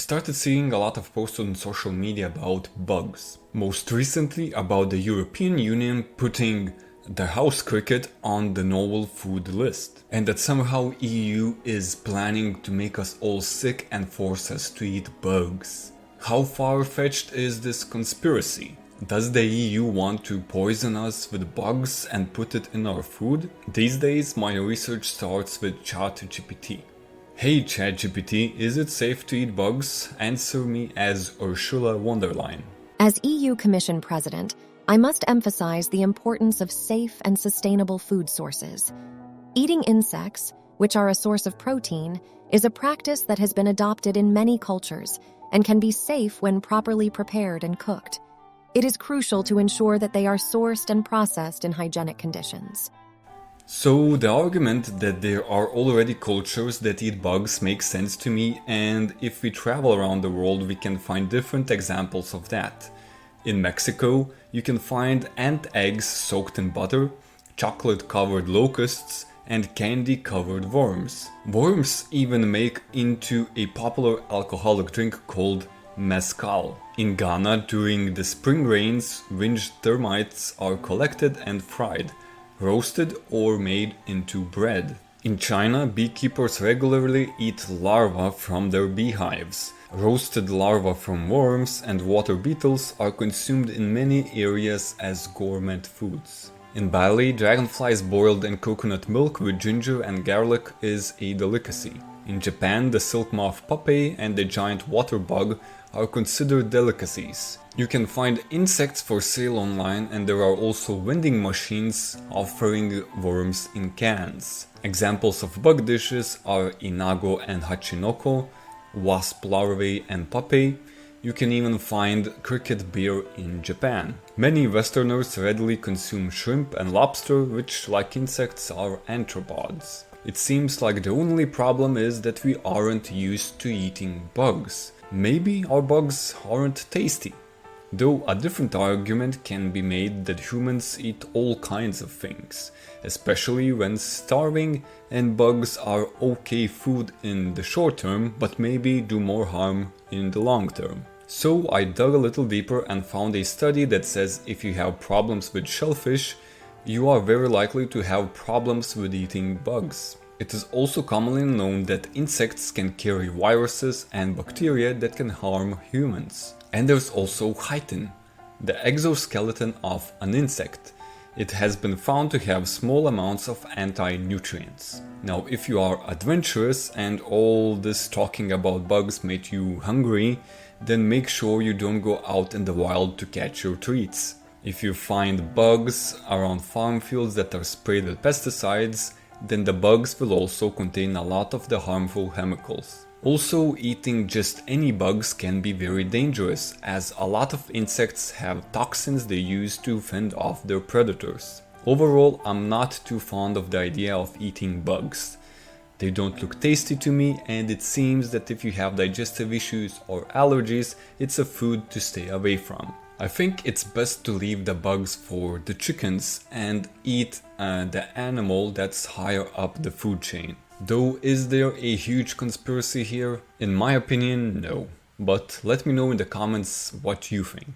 started seeing a lot of posts on social media about bugs. Most recently about the European Union putting the house cricket on the novel food list, and that somehow EU is planning to make us all sick and force us to eat bugs. How far-fetched is this conspiracy? Does the EU want to poison us with bugs and put it in our food? These days my research starts with ChatGPT. Hey ChatGPT, is it safe to eat bugs? Answer me as Ursula von der Leyen. As EU Commission President, I must emphasize the importance of safe and sustainable food sources. Eating insects, which are a source of protein, is a practice that has been adopted in many cultures and can be safe when properly prepared and cooked. It is crucial to ensure that they are sourced and processed in hygienic conditions. So the argument that there are already cultures that eat bugs makes sense to me, and if we travel around the world we can find different examples of that. In Mexico, you can find ant eggs soaked in butter, chocolate-covered locusts, and candy-covered worms. Worms even make into a popular alcoholic drink called mezcal. In Ghana, during the spring rains, winged termites are collected and fried, roasted or made into bread. In China, beekeepers regularly eat larvae from their beehives. Roasted larvae from worms and water beetles are consumed in many areas as gourmet foods. In Bali, dragonflies boiled in coconut milk with ginger and garlic is a delicacy. In Japan, the silk moth pupae and the giant water bug are considered delicacies. You can find insects for sale online, and there are also vending machines offering worms in cans. Examples of bug dishes are inago and hachinoko, wasp larvae and pupae. You can even find cricket beer in Japan. Many Westerners readily consume shrimp and lobster, which, like insects, are arthropods. It seems like the only problem is that we aren't used to eating bugs. Maybe our bugs aren't tasty. Though a different argument can be made that humans eat all kinds of things, especially when starving, and bugs are okay food in the short term, but maybe do more harm in the long term. So I dug a little deeper and found a study that says if you have problems with shellfish, you are very likely to have problems with eating bugs. It is also commonly known that insects can carry viruses and bacteria that can harm humans. And there's also chitin, the exoskeleton of an insect. It has been found to have small amounts of anti-nutrients. Now, if you are adventurous and all this talking about bugs made you hungry, then make sure you don't go out in the wild to catch your treats. If you find bugs around farm fields that are sprayed with pesticides, then the bugs will also contain a lot of the harmful chemicals. Also, eating just any bugs can be very dangerous, as a lot of insects have toxins they use to fend off their predators. Overall, I'm not too fond of the idea of eating bugs. They don't look tasty to me, and it seems that if you have digestive issues or allergies, it's a food to stay away from. I think it's best to leave the bugs for the chickens and eat the animal that's higher up the food chain. Though, is there a huge conspiracy here? In my opinion, no. But let me know in the comments what you think.